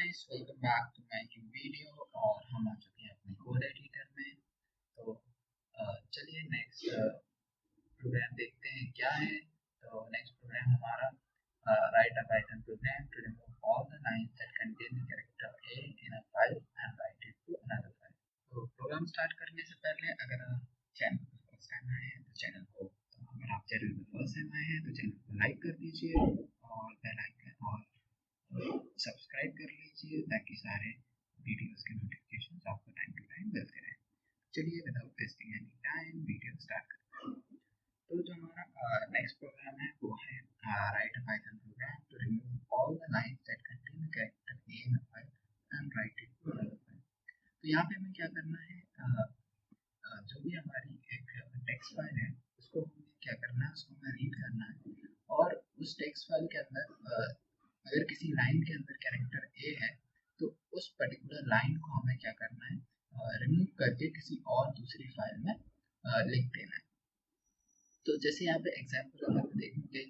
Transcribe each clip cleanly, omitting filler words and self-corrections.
Guys, welcome back to my new video. और हम आ चुके हैं अपने कोड एडिटर में। तो चलिए नेक्स्ट प्रोग्राम देखते हैं क्या है। तो नेक्स्ट प्रोग्राम हमारा write a Python program to remove all the lines that contain the character A in a file and write it to another file. तो प्रोग्राम स्टार्ट करने से पहले अगर आप चैनल पर फर्स्ट टाइम आए हैं तो चैनल को लाइक कर दीजिए और बेल आइकन और सब्सक्राइब कर लीजिए ताकि सारे वीडियोस के नोटिफिकेशन आपको टाइम टू टाइम मिलते रहें। चलिए without wasting any time video start करते हैं। तो जो हमारा नेक्स्ट प्रोग्राम है वो है write a Python program to remove all the lines that contain the character A in a file and write it to another file. तो यहाँ पे हमें क्या करना है, जो भी हमारी एक टेक्स्ट फाइल है उसको हमें क्या करना है, उसको हमें रीड करना है। और उस टेक्स्ट फाइल के अंदर अगर किसी लाइन के अंदर कैरेक्टर ए है तो उस पर्टिकुलर लाइन को हमें क्या करना है, रिमूव करके किसी और दूसरी फाइल में लिख देना है। तो जैसे यहाँ पे एग्जांपल अगर देखेंगे,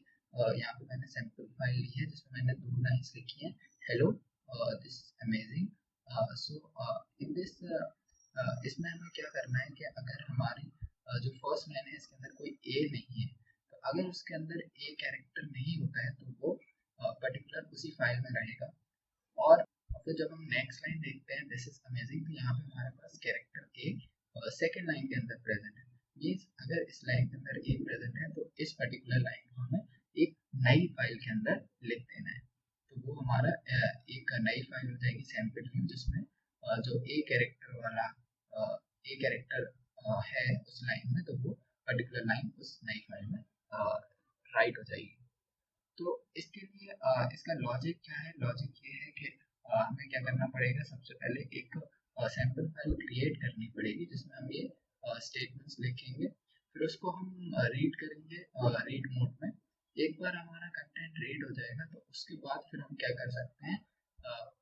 यहाँ पे मैंने सैंपल फाइल ली है जिसमें मैंने 2 लाइन्स लिखी हैं, hello this amazing. So in this इसमें हमें क्या करना है कि अगर हमारी जो फर्स्ट लाइन है इसके अंदर कोई ए नहीं है, तो अगर उसके अंदर ए कैरेक्टर नहीं होता है तो वो पर्टिकुलर उसी फाइल में रहेगा। और फिर जब हम नेक्स्ट लाइन देखते हैं दिस इज अमेजिंग, तो यहाँ पे हमारे पास कैरेक्टर ए सेकंड लाइन के अंदर प्रेजेंट है। मींस अगर इस लाइन के अंदर ए प्रेजेंट है तो इस पर्टिकुलर लाइन को हमें एक नई फाइल के अंदर लिख देना है। तो वो हमारा एक नई फाइल हो जाएगी सैंपलन्यू, जिसमें जो ए कैरेक्टर वाला ए कैरेक्टर है उस लाइन में, तो वो पर्टिकुलर लाइन उस नई फाइल में राइट हो जाएगी। तो इसके लिए इसका लॉजिक क्या है? लॉजिक ये है कि हमें क्या करना पड़ेगा, सबसे पहले एक सैंपल फाइल क्रिएट करनी पड़ेगी जिसमें हम ये स्टेटमेंट्स लिखेंगे, फिर उसको हम रीड करेंगे रीड मोड में। एक बार हमारा कंटेंट रीड हो जाएगा तो उसके बाद फिर हम क्या कर सकते हैं,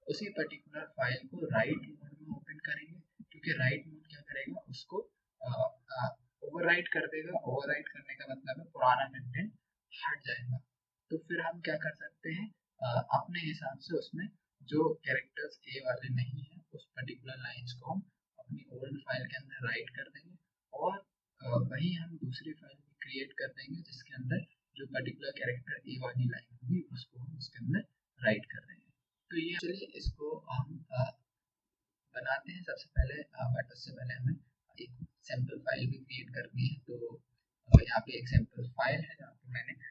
उसी पर्टिकुलर फाइल को राइट मोड में ओपन करेंगे, क्योंकि राइट मोड क्या करेगा, उसको ओवरराइट कर देगा। ओवरराइट करने का मतलब है पुराना कंटेंट हट जाएगा। तो फिर हम क्या कर सकते हैं, अपने हिसाब से उसमें जो कैरेक्टर्स ए वाले नहीं है उस पर्टिकुलर लाइंस को हम अपनी ओल्ड फाइल के अंदर राइट कर देंगे, और वही हम दूसरी फाइल भी क्रिएट कर देंगे जिसके अंदर जो पर्टिकुलर कैरेक्टर ए वाली लाइन होगी उसको हम उसके अंदर राइट कर देंगे। तो ये चलिए इसको हम बनाते हैं। सबसे पहले बट उससे पहले हमें एक सैंपल फाइल भी क्रिएट करनी है। तो यहाँ पे एक सैंपल फाइल है जहाँ पे मैंने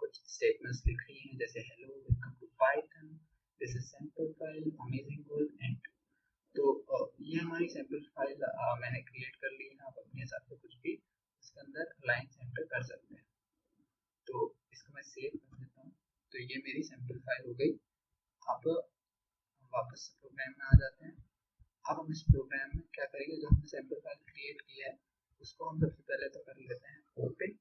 कुछ स्टेटमेंट्स लिख रही हैं, जैसे hello welcome to Python, this is sample file amazing good end. तो ये हमारी सैंपल फाइल मैंने क्रिएट कर ली है। आप अपने हिसाब से कुछ भी इसके अंदर लाइन एंटर कर सकते हैं। तो इसको मैं सेव कर देता हूँ। तो ये मेरी सैंपल फाइल हो गई। अब वापस से प्रोग्राम में आ जाते हैं। अब हम इस प्रोग्राम में क्या करेंगे, जो हमने सैंपल फाइल क्रिएट किया है उसको हम सबसे पहले तो कर लेते हैं ओपन।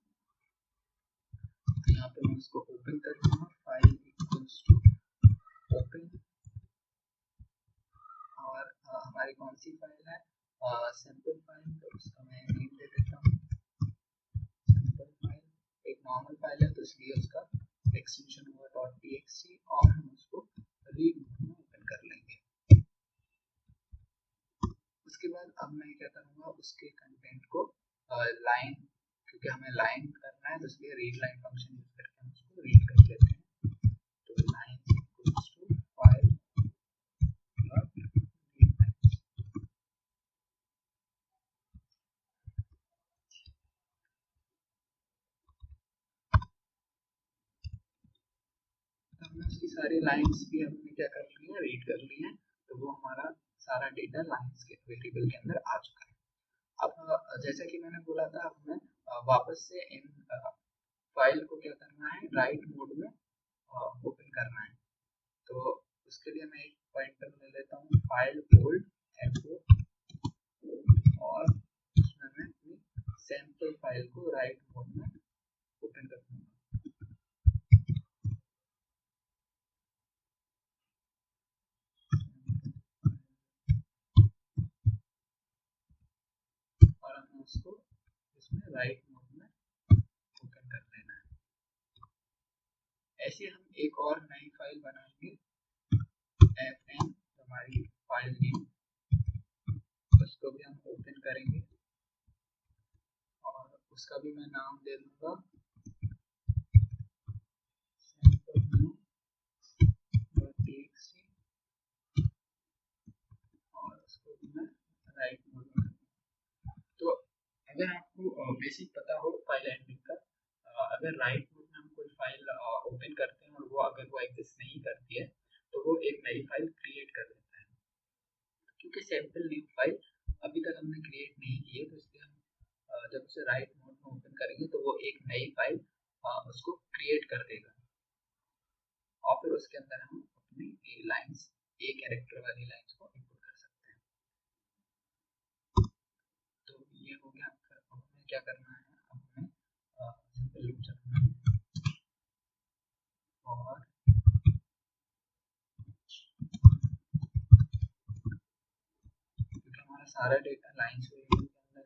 यहाँ पे मैं उसको ओपन कर दूंगा, फाइल इक्वल्स टू ओपन। और हमारी कौन सी फाइल है, सैंपल फाइल, तो उसका मैं नेम दे देता हूँ सैंपल फाइल। एक नॉर्मल फाइल है तो इसलिए उसका एक्सटेंशन होगा .txt, और हम उसको रीड मोड में ओपन कर लेंगे। उसके बाद अब मैं क्या करूँगा, उसके कंटेंट को लाइन, क्योंकि हमें लाइन करना है तो इसलिए रीड लाइन फंक्शन यूज करके हम उसको रीड कर लेते हैं। तो line equals to file dot read line. तो हमने उसकी सारी लाइंस भी हमने क्या कर ली है, रीड कर ली है। तो वो हमारा सारा डेटा लाइंस के वेरिएबल के अंदर आ चुका है। अब जैसा कि मैंने बोला था, हमें वापस से इन फाइल को क्या करना है, राइट मोड में ओपन करना है। तो उसके लिए मैं एक पॉइंटर ले लेता हूँ, फाइल ओल्ड एफओ, और उसमें मैं अपनी सैंपल फाइल को राइट मोड में ओपन कर दूंगा। और हमें उसको इसमें राइट मोड में ओपन कर लेना है। ऐसे हम एक और नई फाइल बनाएंगे fn हमारी फाइल नेम, उसको भी हम ओपन करेंगे और उसका भी मैं नाम दे दूंगा Samplenew.txt और उसको भी मैं राइट मोड में करूंगा। तो अगर आपको बेसिक पता हो फाइल हैंडलिंग का, अगर राइट मोड में हम कोई फाइल ओपन करते हैं और वो अगर वो एग्जिस्ट नहीं करती है तो वो एक नई फाइल क्रिएट कर देता है। क्योंकि सैंपल न्यू फाइल अभी तक हमने क्रिएट नहीं की है, तो इसलिए हम जब उसे राइट मोड में ओपन करेंगे तो वो एक नई फाइल उसको क्रिएट कर देगा और फिर उसके अंदर हम अपनी लाइंस, ए कैरेक्टर वाली लाइंस को इनपुट कर सकते हैं। तो ये हो गया। अब हमें क्या करना है, अब हमें सिंपल लूप चलाना है और क्योंकि हमारा सारा डेटा लाइंस वेरिएबल के अंदर है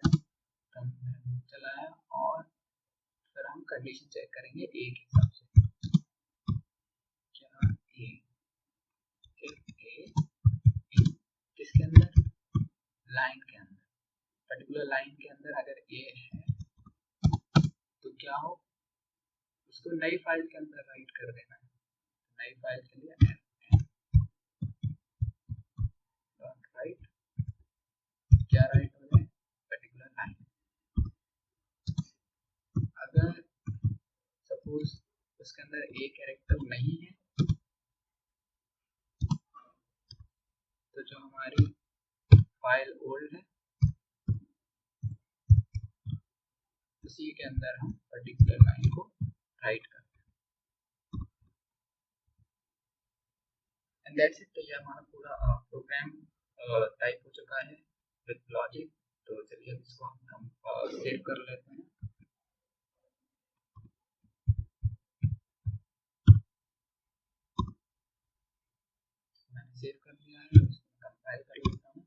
तो हमने लूप चलाया और फिर हम कंडीशन चेक करेंगे ए के हिसाब से, क्या ए किसके अंदर, लाइन के अंदर, पर्टिकुलर लाइन के अंदर अगर ए है तो क्या हो, उसको नई फाइल के अंदर राइट कर देना है। नई फाइल के लिए राइट क्या राइट हो जाए, पर्टिकुलर लाइन। अगर सपोज उसके अंदर ए कैरेक्टर नहीं है तो जो हमारी फाइल ओल्ड है उसी के अंदर हम पर्टिकुलर लाइन को राइट करते हैं। And that's it. तो ये हमारा पूरा प्रोग्राम टाइप हो चुका है विद लॉजिक। तो चलिए अब इसको हम सेव कर लेते हैं। मैंने सेव कर दिया है, इसको कंपाइल कर लेता हूँ।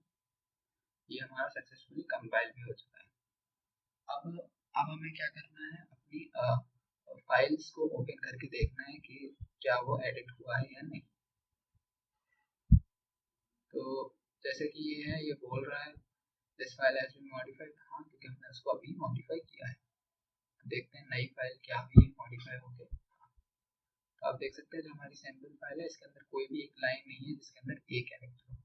ये हमारा सक्सेसफुली कंपाइल भी हो चुका है। अब हमें क्या करना है, अपनी फाइल्स को ओपन करके देखना है कि क्या वो एडिट हुआ है या नहीं। तो जैसे कि ये है, ये बोल रहा है this file has been modified, हाँ क्योंकि हमने उसको अभी मॉडिफाई किया है। देखते हैं नई फाइल क्या हुई है मॉडिफाई होके। तो आप देख सकते हैं जो हमारी सैंपल फाइल है इसके अंदर कोई भी एक लाइन नहीं है जिसके अंदर ए कैरेक्टर हो।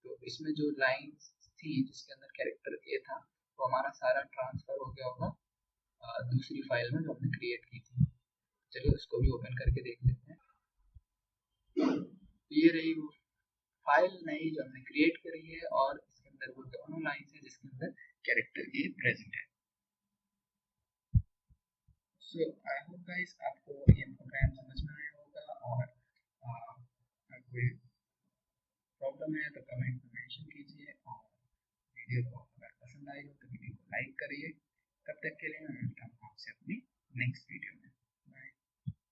तो इसमें जो लाइन थी जिसके अंदर कैरेक्टर ए था वो हमारा सारा ट्रांसफर हो गया होगा दूसरी फाइल में जो हमने क्रिएट की थी। चलिए उसको भी ओपन करके देख लेते हैं। तो ये रही वो फाइल नई जो हमने क्रिएट करी है और इसके अंदर वो दोनों लाइंस है जिसके अंदर कैरेक्टर ए प्रेजेंट है। सो आई होप गाइस आपको ये प्रोग्राम समझ में आया होगा और कोई प्रॉब्लम है तो कमेंट में मेंशन कीजिए और वीडियो को अगर पसंद आई हो तो वीडियो को लाइक करिए। तब तक के लिए मैं मिलता हूँ आपसे अपनी नेक्स्ट वीडियो।